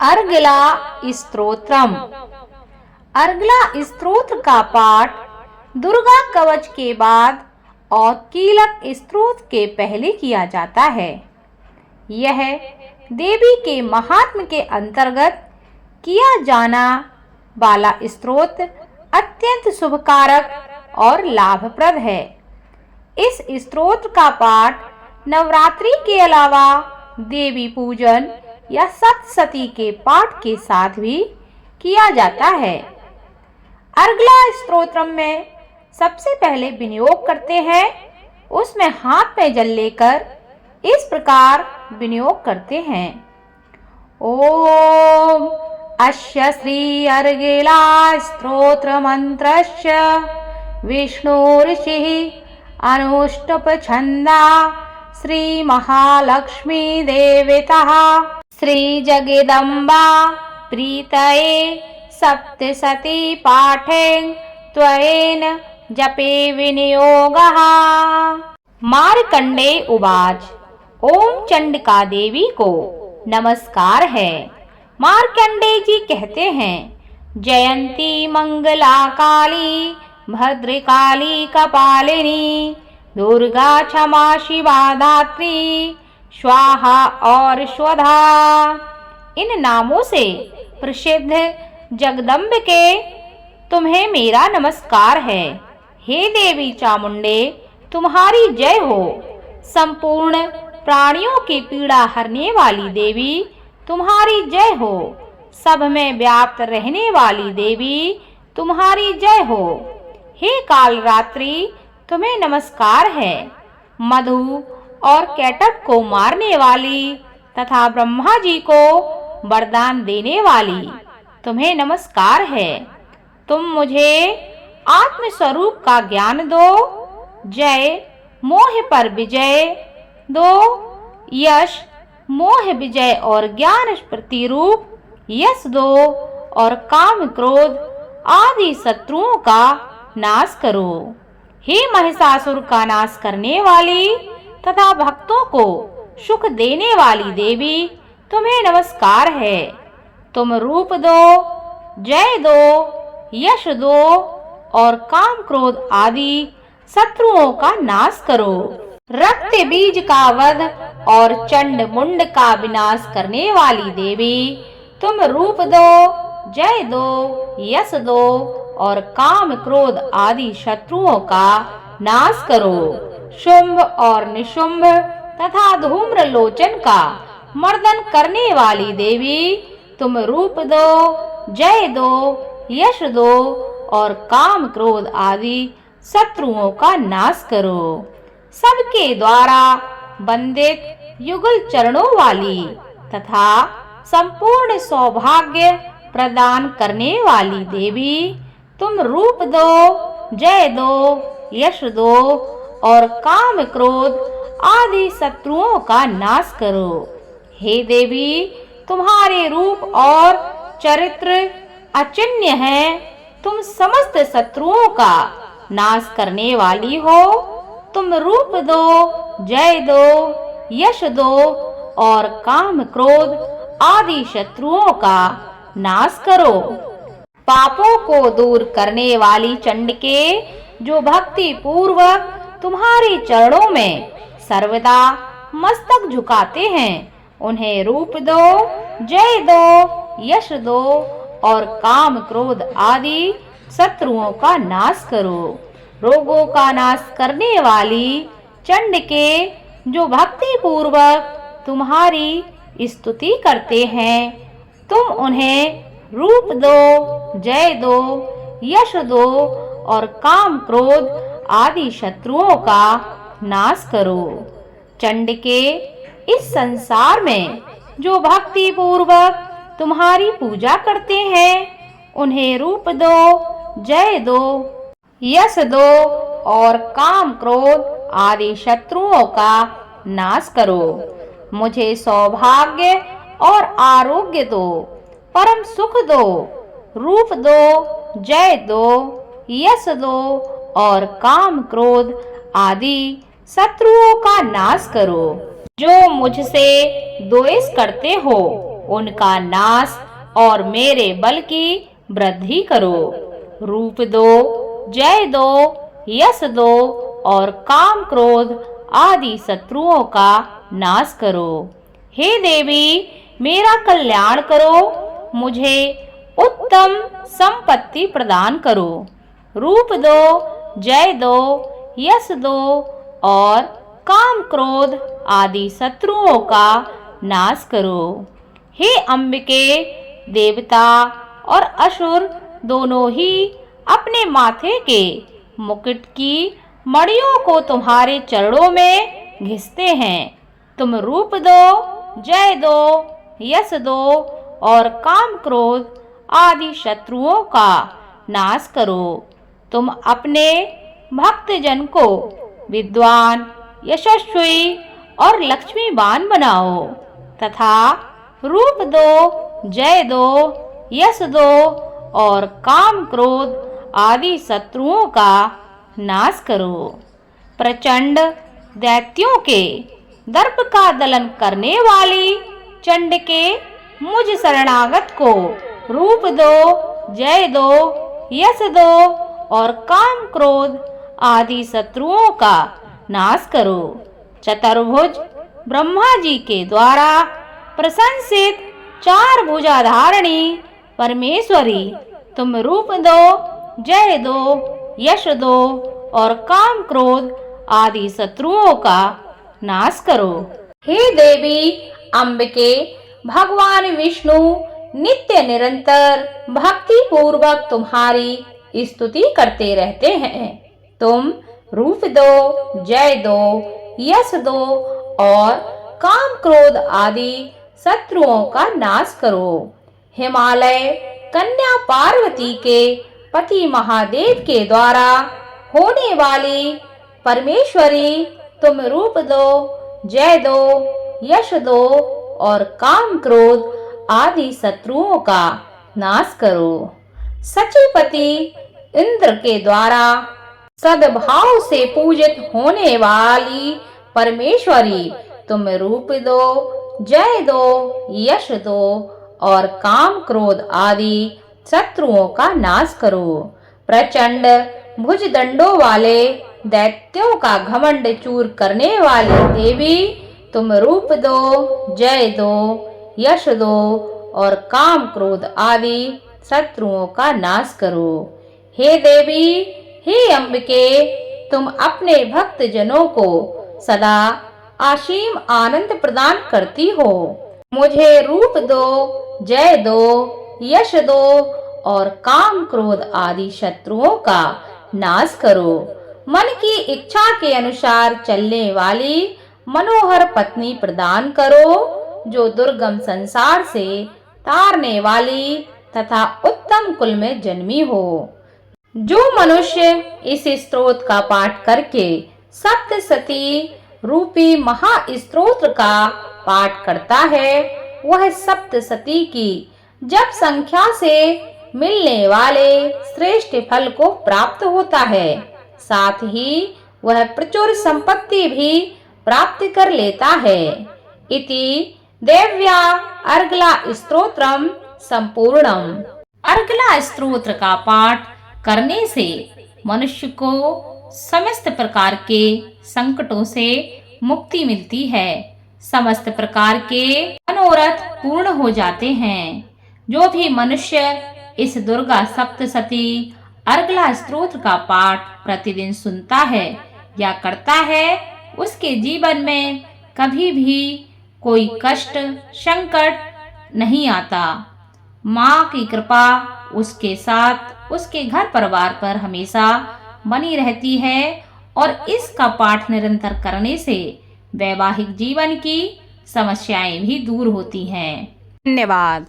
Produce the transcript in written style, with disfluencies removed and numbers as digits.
अर्गला स्तोत्रम। अर्गला स्तोत्र का पाठ दुर्गा कवच के बाद और कीलक स्तोत्र के पहले किया जाता है। यह देवी के महात्म्य के अंतर्गत किया जाना वाला स्तोत्र अत्यंत शुभकारक और लाभप्रद है। इस स्तोत्र का पाठ नवरात्रि के अलावा देवी पूजन या सप्तशती के पाठ के साथ भी किया जाता है। अर्गला स्तोत्रम में सबसे पहले विनियोग करते हैं, उसमें हाथ में जल लेकर इस प्रकार विनियोग करते हैं। ओम अस्य श्री अर्गला स्तोत्र मंत्रस्य विष्णुर्षिः अनुष्टुप छंदा श्री महालक्ष्मी देवता श्री जगदम्बा प्रीतये सप्तशती पाठेन त्वयेन जपे विनियोगः। मार्कंडेय उवाच। ओम चंडिका देवी को नमस्कार है। मार्कंडेय जी कहते हैं, जयंती मंगला काली भद्रकाली कपालिनी दुर्गा क्षमा शिवा धात्री स्वाहा और स्वधा। इन नामों से प्रसिद्ध जगदम्बिके तुम्हें मेरा नमस्कार है। हे देवी चामुंडे, तुम्हारी जय हो। संपूर्ण प्राणियों की पीड़ा हरने वाली देवी तुम्हारी जय हो। सब में व्याप्त रहने वाली देवी तुम्हारी जय हो। हे कालरात्रि, तुम्हें नमस्कार है। मधु और कैटभ को मारने वाली तथा ब्रह्मा जी को वरदान देने वाली तुम्हें नमस्कार है। तुम मुझे आत्म स्वरूप का ज्ञान दो। जय मोह पर विजय दो। यश मोह विजय और ज्ञान प्रतिरूप यश दो और काम क्रोध आदि शत्रुओं का नाश करो। हे महिषासुर का नाश करने वाली तथा भक्तों को सुख देने वाली देवी तुम्हें नमस्कार है। तुम रूप दो, जय दो, यश दो और काम क्रोध आदि शत्रुओं का नाश करो। रक्त बीज का वध और चंड मुंड का विनाश करने वाली देवी तुम रूप दो, जय दो, यश दो और काम क्रोध आदि शत्रुओं का नाश करो। शुंभ और निशुंभ तथा धूम्र लोचन का मर्दन करने वाली देवी तुम रूप दो, जय दो, यश दो और काम क्रोध आदि शत्रुओं का नाश करो। सबके द्वारा वंदित युगल चरणों वाली तथा संपूर्ण सौभाग्य प्रदान करने वाली देवी तुम रूप दो, जय दो, यश दो और काम क्रोध आदि शत्रुओं का नाश करो। हे देवी, तुम्हारे रूप और चरित्र अचिन्त्य है। तुम समस्त शत्रुओं का नाश करने वाली हो। तुम रूप दो, जय दो, यश दो और काम क्रोध आदि शत्रुओं का नाश करो। पापों को दूर करने वाली चंडिके, जो भक्ति पूर्वक तुम्हारे चरणों में सर्वदा मस्तक झुकाते हैं, उन्हें रूप दो, जय दो, यश दो और काम क्रोध आदि शत्रुओं का नाश करो। रोगों का नाश करने वाली चंडिके, जो भक्ति पूर्वक तुम्हारी स्तुति करते हैं, तुम उन्हें रूप दो, जय दो, यश दो और काम क्रोध आदि शत्रुओं का नाश करो। चंडिके, इस संसार में जो भक्ति पूर्वक तुम्हारी पूजा करते हैं, उन्हें रूप दो, जय दो, यश दो और काम क्रोध आदि शत्रुओं का नाश करो। मुझे सौभाग्य और आरोग्य दो, परम सुख दो, रूप दो, जय दो, यश दो और काम क्रोध आदि शत्रुओं का नाश करो। जो मुझसे द्वेष करते हो उनका नाश और मेरे बल की वृद्धि करो। रूप दो, जय दो, यश दो और काम क्रोध आदि शत्रुओं का नाश करो। हे देवी, मेरा कल्याण करो, मुझे उत्तम संपत्ति प्रदान करो। रूप दो, जय दो, यश दो और काम क्रोध आदि शत्रुओं का नाश करो। हे अंबिके, देवता और असुर दोनों ही अपने माथे के मुकुट की मणियों को तुम्हारे चरणों में घिसते हैं। तुम रूप दो, जय दो, यश दो और काम क्रोध आदि शत्रुओं का नाश करो। तुम अपने भक्तजन को विद्वान, यशस्वी और लक्ष्मीवान बनाओ तथा रूप दो, जय दो, यश दो और काम क्रोध आदि शत्रुओं का नाश करो। प्रचंड दैत्यों के दर्प का दलन करने वाली चंड के मुझ शरणागत को रूप दो, जय दो, यश दो और काम क्रोध आदि शत्रुओं का नाश करो। चतुर्भुज ब्रह्मा जी के द्वारा प्रशंसित चार भुजाधारिणी परमेश्वरी, तुम रूप दो, जय दो, यश दो और काम क्रोध आदि शत्रुओं का नाश करो। हे देवी अंबिके, भगवान विष्णु नित्य निरंतर भक्ति पूर्वक तुम्हारी स्तुति करते रहते हैं। तुम रूप दो, जय दो, यश दो और काम क्रोध आदि शत्रुओं का नाश करो। हिमालय कन्या पार्वती के पति महादेव के द्वारा होने वाली परमेश्वरी, तुम रूप दो, जय दो, यश दो और काम क्रोध आदि शत्रुओं का नाश करो। सचिपति इंद्र के द्वारा सद्भाव से पूजित होने वाली परमेश्वरी, तुम रूप दो, जय दो, यश दो और काम क्रोध आदि शत्रुओं का नाश करो। प्रचंड भुजदंडों वाले दैत्यों का घमंड चूर करने वाली देवी, तुम रूप दो, जय दो, यश दो और काम क्रोध आदि शत्रुओं का नाश करो। हे देवी, हे अंबिके, तुम अपने भक्त जनों को सदा असीम आनंद प्रदान करती हो। मुझे रूप दो, जय दो, यश दो और काम क्रोध आदि शत्रुओं का नाश करो। मन की इच्छा के अनुसार चलने वाली मनोहर पत्नी प्रदान करो, जो दुर्गम संसार से तारने वाली तथा उत्तम कुल में जन्मी हो। जो मनुष्य इस स्तोत्र का पाठ करके सप्तशती रूपी महास्तोत्र का पाठ करता है, वह सप्तशती की जप संख्या से मिलने वाले श्रेष्ठ फल को प्राप्त होता है। साथ ही वह प्रचुर संपत्ति भी प्राप्त कर लेता है। इति देव्या अर्गला स्तोत्रम संपूर्णम। अर्गला स्तोत्र का पाठ करने से मनुष्य को समस्त प्रकार के संकटों से मुक्ति मिलती है। समस्त प्रकार के मनोरथ पूर्ण हो जाते हैं। जो भी मनुष्य इस दुर्गा सप्तशती अर्गला स्तोत्र का पाठ प्रतिदिन सुनता है या करता है, उसके जीवन में कभी भी कोई कष्ट संकट नहीं आता। माँ की कृपा उसके साथ, उसके घर परिवार पर हमेशा बनी रहती है और इसका पाठ निरंतर करने से वैवाहिक जीवन की समस्याएं भी दूर होती हैं। धन्यवाद।